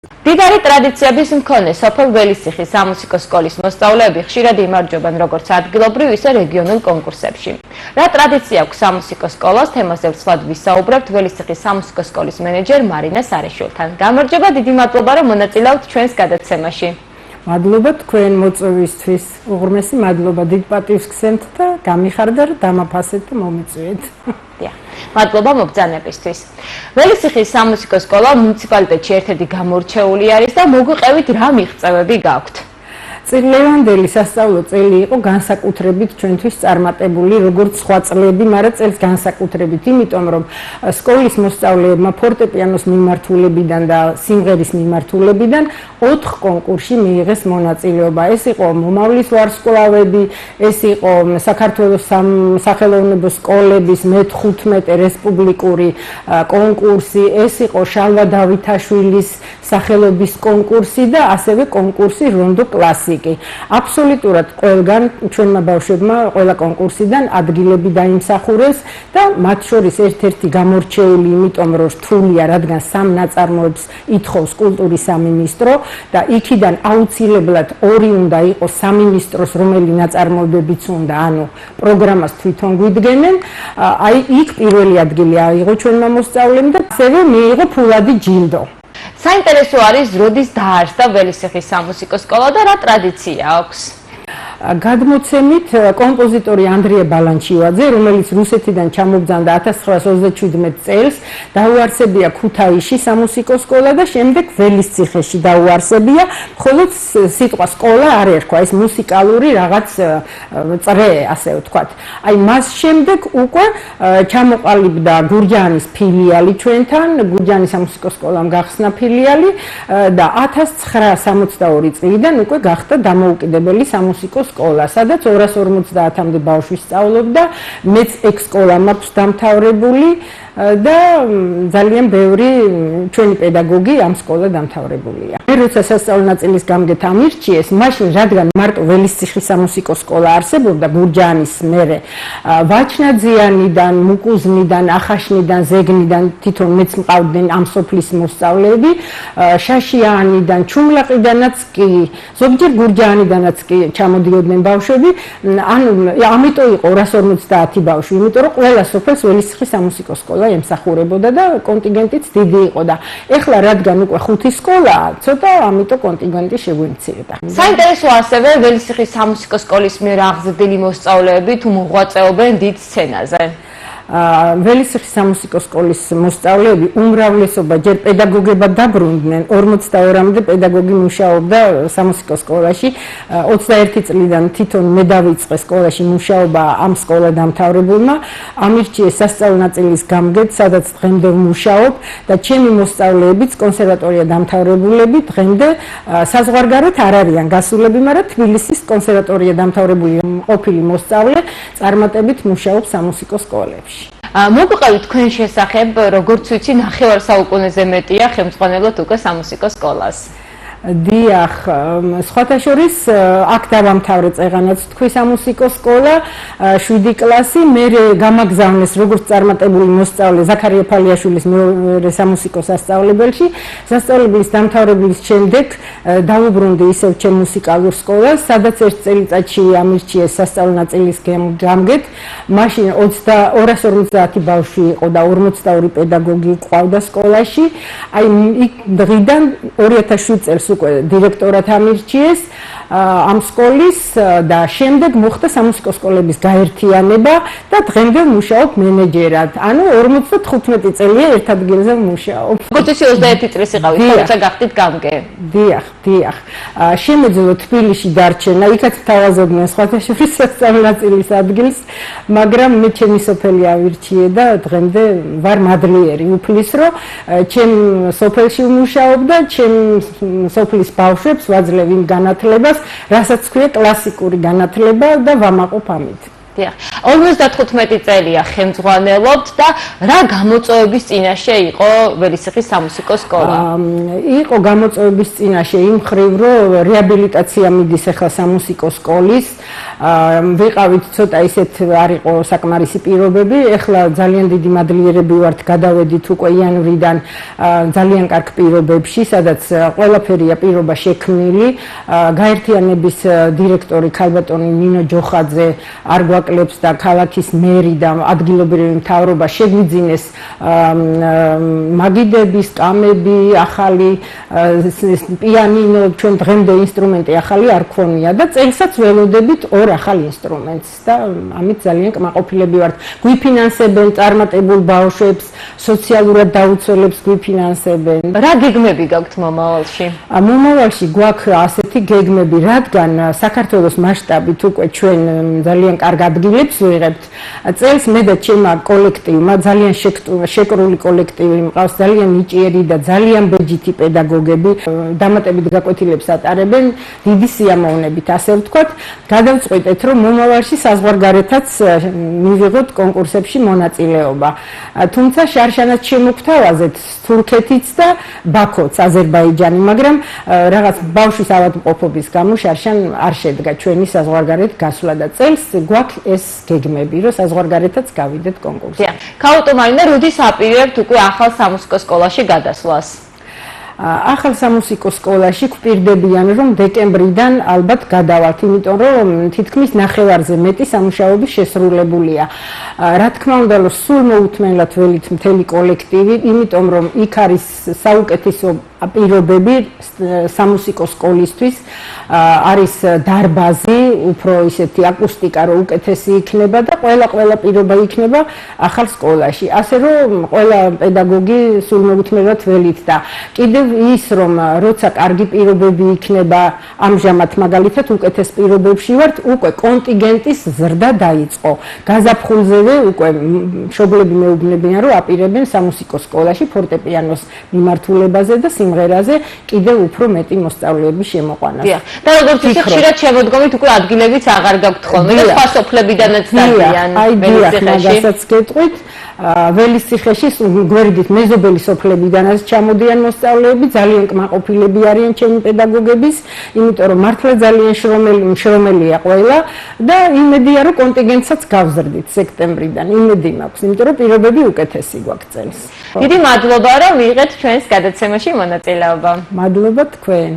დიდარი ტრადიციების მქონე სოფელ ველისციხის სამუსიკო სკოლის მოსწავლეები ხშირად იმარჯვებენ როგორც ადგილობრივ, ისე რეგიონულ კონკურსებში. რა ტრადიცია აქვს სამუსიკო სკოლას, თემაზე ვცვლად ვისაუბრებთ ველისციხის სამუსიკო სკოლის მენეჯერ მარინა სარაშვილთან. გამარჯობა, დიდი მადლობა, რომ მონაწილეობთ ჩვენს გადაცემაში. მადლობა თქვენ მოწვევისთვის, უღრმესი მადლობა, დიდ პატივს გსცემთ და გამიხარდა რომ დამაფასეთ და მომიწვიეთ. მადლობა მობრძანებისთვის. ველისციხის სამუსიკო სკოლა მუნიციპალიტეტში ერთ-ერთი გამორჩეული არის და მოგვიყევით რა მიღწევები გაქვთ? წლევანდელი სასწავლო წელი იყო განსაკუთრებით ჩვენთვის წარმატებული, როგორც სხვა წლები, მაგრამ წელს განსაკუთრებით, იმიტომ რომ სკოლის მოსწავლეებმა ფორტეპიანოს მიმართულებიდან და სიმღერის მიმართულებიდან 4 კონკურსში მიიღეს მონაწილეობა. ეს იყო მომავლის ვარსკვლავები, ეს იყო საქართველოს სახელოვნებო სკოლების მე-15 რესპუბლიკური კონკურსი, ეს იყო შალვა დავითაშვილის სახელობის კონკურსი და ასევე კონკურსი რონდო კლასიკი. აბსოლუტურად ყველგან ჩვენმა ბავშვებმა ყველა კონკურსიდან ადგილები დაიმსახურეს და მათ შორის ერთ-ერთი გამორჩეული, იმიტომ რომ რთულია, რადგან სამ ნაწარმოებს ითხოვს კულტურის სამინისტრო და იქიდან აუცილებლად 2 უნდა იყოს სამინისტროს რომელი ნაწარმოებებიც უნდა, ანუ პროგრამას თვითონ გვიდგენენ. აი იქ პირველი ადგილი აიღო ჩვენმა მოსწავლემ და ასევე მიიღო ფულადი ჯილდო. საინტერესო არის, როდის დაარსდა ველისციხის სამუსიკო სკოლა და რა ტრადიცია აქვს? გადმოცემით კომპოზიტორი ანდრია ბალანჩივაძე, რომელიც რუსეთიდან ჩამოგზავნდა 1937 წელს, დაუარსებია ქუთაისში სამუსიკო სკოლა და შემდეგ ველისციხეში დაუარსებია, ხოლო სიტყვა სკოლა არ ერქვა, ეს მუსიკალური რაღაც წრე, ასე ვთქვათ. აი მას შემდეგ უკვე ჩამოყალიბდა გურჯაანის ფილიალი ჩვენთან, გურჯაანის სამუსიკო სკოლამ გახსნა ფილიალი და 1962 წლიდან უკვე გახდა დამოუკიდებელი სამუსიკო სკოლა, სადაც 250-მდე ბავშვი სწავლობდა, მეც ეგ სკოლა მაქვს დამთავრებული და ძალიან ბევრი ჩვენი პედაგოგი ამ სკოლა დამთავრებულია. მე როცა სასწავლო ნაწილის გამგეთ ამირჩიეს, მაშინ რადგან მარტო ველისციხის სამუსიკო სკოლა არსებობდა გურჯაანის მერე ვაჩნაძიანიდან, მუკუზნიდან, ახაშნიდან, ზეგნიდან თვითონ მეც მყავდნენ ამ სოფლის მოსწავლეები, შაშიანიდან, ჩუმლაყიდანაც კი, ზოგჯერ გურჯაანიდანაც კი ჩამოდიოდნენ ბავშვები, ანუ ამიტომ იყო 250 ბავშვი, იმიტომ რომ ყველა სოფელს ველისციხის სამუსიკო სკოლა ემსახურებოდა და კონტინგენტიც დიდი იყო და ეხლა რადგან უკვე 5 სკოლაა, ცოტა ამიტომ კონტინგენტი შეგვიმცირდა. საინტერესო ასევე ველისციხის სამუსიკო სკოლის მიერ აღზრდილი მოსწავლეები თუ მოღვაწეობენ დიდ სცენაზე. ველისციხის სამუსიკო სკოლის მოსწავლეები უმრავლესობა ჯერ პედაგოგებად დაბრუნდნენ, 42-მდე პედაგოგი მუშაობდა სამუსიკო სკოლაში, 21 წლიდან თვითონ მე დავიწყე სკოლაში მუშაობა ამ სკოლა დამთავრებულმა, ამირჩიეს სასწავლო ნაწილის გამგედ, სადაც დღემდე ვმუშაობ და ჩემი მოსწავლეებიც კონსერვატორია დამთავრებულები დღემდე საზღვარგარეთ არ არიან გასულები, მაგრამ თბილისის კონსერვატორია დამთავრებული ყოფილი მოსწავლე წარმატებით მუშაობს სამუსიკო სკოლებში. მოგვიყევით თქვენ შესახებ, როგორც ვიცი, 9 საუკუნეზე მეტია ხელმძღვანელობთ უკვე სამუსიკო სკოლას. დიახ, სხვათა შორის აქ დავამთავრე წეღანაც თქვი სამუსიკო სკოლა, 7 კლასი, მე გამაგზავნეს როგორც წარმატებული მოსწავლე ზაქარია ფალიაშვილის მეორე სამუსიკო სასწავლებელში. სასწავლებლის დამთავრების შემდეგ დავუბრუნდი ისევ ჩემ მუსიკალურ სკოლას, სადაც ერთ წელიწადში ამირჩიეს სასწავლო ნაწილის გამგედ. მაშინ 250 ბავშვი იყო და 42 პედაგოგი ყავდა სკოლაში. აი იქ დღიდან 2007 წელს უკვე დირექტორად ამირჩიეს ამ სკოლის და შემდეგ მოხდა სამუსიკო სკოლების გაერთიანება და დღემდე მუშაობ მენეჯერად. ანუ 55 წელია ერთ ადგილზე ვმუშაობ. როგორც ისე 21 წლის იყავით, თუმცა გახდით გამგე. დიახ. შემეძლო თბილისში დარჩენა, იქაც თავაზობდნენ სხვათა შორის სასწავლო ნაწილის ადგილს, მაგრამ მე ჩემი სოფელი ავირჩიე და დღემდე ვარ მადლიერი უფლის, რომ ჩემ სოფელში ვმუშაობ და ჩემ სოფლის ბავშვებს ვაძლევ იმ განათლებას, რასაც ქვია კლასიკური განათლება და ვამაყობ ამით. 55 წელია ხელმძღვანელობთ და რა გამოწვევების წინაშე იყო ველისიხის სამუსიკო სკოლა? იყო გამოწვევების წინაშე იმ მხრივ, რომ რეაბილიტაცია მიდის ახლა სამუსიკო სკოლის. ვიყავით ცოტა ისეთ არ იყო საკმარისი პირობები. ახლა ძალიან დიდი მადლიერები ვართ, გადავედით უკვე იანვრიდან ძალიან კარგ პირობებში, სადაც ყველაფერია პირობა შექმნილი. გაერთიანების დირექტორი ქალბატონი ნინო ჯოხაძე არ გვაკლებს და ქალაქის მერი და ადგილობრივი მთავრობა შეგვიძინეს მაგიდები, სკამები, ახალი პიანინო, ჩვენ დღემდე ინსტრუმენტი ახალი არ ქონია და წელსაც ველოდებით ორ ახალ ინსტრუმენტს და ამით ძალიან კმაყოფილები ვართ. გვიფინანსებენ წარმატებულ ბავშვებს, სოციალურად დაუცველებს გვიფინანსებენ. რა გეგმები გაქვთ მომავალში? მომავალში გვაქვს ასეთი გეგმები, რადგან საქართველოს მასშტაბით უკვე ჩვენ ძალიან კარგ ადგილებს ვიღებთ. წელს მე და ჩემმა კოლექტივმა ძალიან შეკრული კოლექტივი მყავს, ძალიან ნიჭიერი და ძალიან ბეჯითი პედაგოგები, დამატებით გაკვეთილებს ატარებენ, დიდი სიამოვნებით, ასე ვთქვათ. გადავწყვიტეთ, რომ მომავალში საზღვარგარეთაც მივიღოთ კონკურსებში მონაწილეობა. თუმცა შარშანაც შემოგთავაზეთ თურქეთიც და ბაქოც, აზერბაიჯანი, მაგრამ რაღაც ბავშვის ავადმყოფობის გამო შარშან არ შედგა ჩვენი საზღვარგარეთ გასვლა და წელს გვაქვს ეს გეგმები, რომ საზღვარგარეთაც გავიდეთ კონკურსში. ქაუტო მარინა, როდის აპირებთ უკვე ახალ სამუსიკო სკოლაში გადასვლას? ახალ სამუსიკო სკოლაში გვპირდებიან, რომ დეკემბრიდან ალბათ გადავალთ, იმიტომ რომ თითქმის ნახევარზე მეტი სამუშაოები შესრულებულია. რა თქმა უნდა, რომ სულ მოუთმენლად ველით მთელი კოლექტივი, იმიტომ რომ იქ არის საუკეთესო პირობები სამუსიკო სკოლისთვის, არის დარბაზი, უფრო ისეთი აკუსტიკა, რომ უკეთესი იქნება და ყველა პირობა იქნება ახალ სკოლაში. ასე რომ ყველა პედაგოგი სულ მოუთმენლად ველით და კიდევ ის რომ როცა კარგი პირობები იქნება, ამჟამად მაგალითად უკეთეს პირობებში ვართ, უკვე კონტინგენტის ზრდა დაიწყო. გაზაფხულზევე უკვე მშობლები მეუბნებიან, რომ აპირებენ სამუსიკო სკოლაში ფორტეპიანოს მიმართულებაზე და სიმღერაზე კიდევ უფრო მეტი მოსწავლეების შემოყვანას. და როგორც ისე ხშირად შემოდგომით უკვე ადგილებიც აღარ გაქვთ ხოლმე და სხვა სოფლებიდანაც დადიან ველისიხეში. მაგასაც გეტყვით, ველისიხეში გვერდით მეზობელი სოფლებიდანაც ჩამოდიან მოსწავლეები, ძალიან კმაყოფილები არიან ჩემი პედაგოგების, იმიტომ რომ მართლა ძალიან შრომელია ყველა და იმედია რომ კონტინგენტსაც გავზრდით სექტემბრიდან. იმედი მაქვს, იმიტომ რომ პირობები უკეთესი გვაქვს წელს. დიდი მადლობა რომ მიიღეთ ჩვენს გადაცემაში მონაწილეობა. მადლობა თქვენ.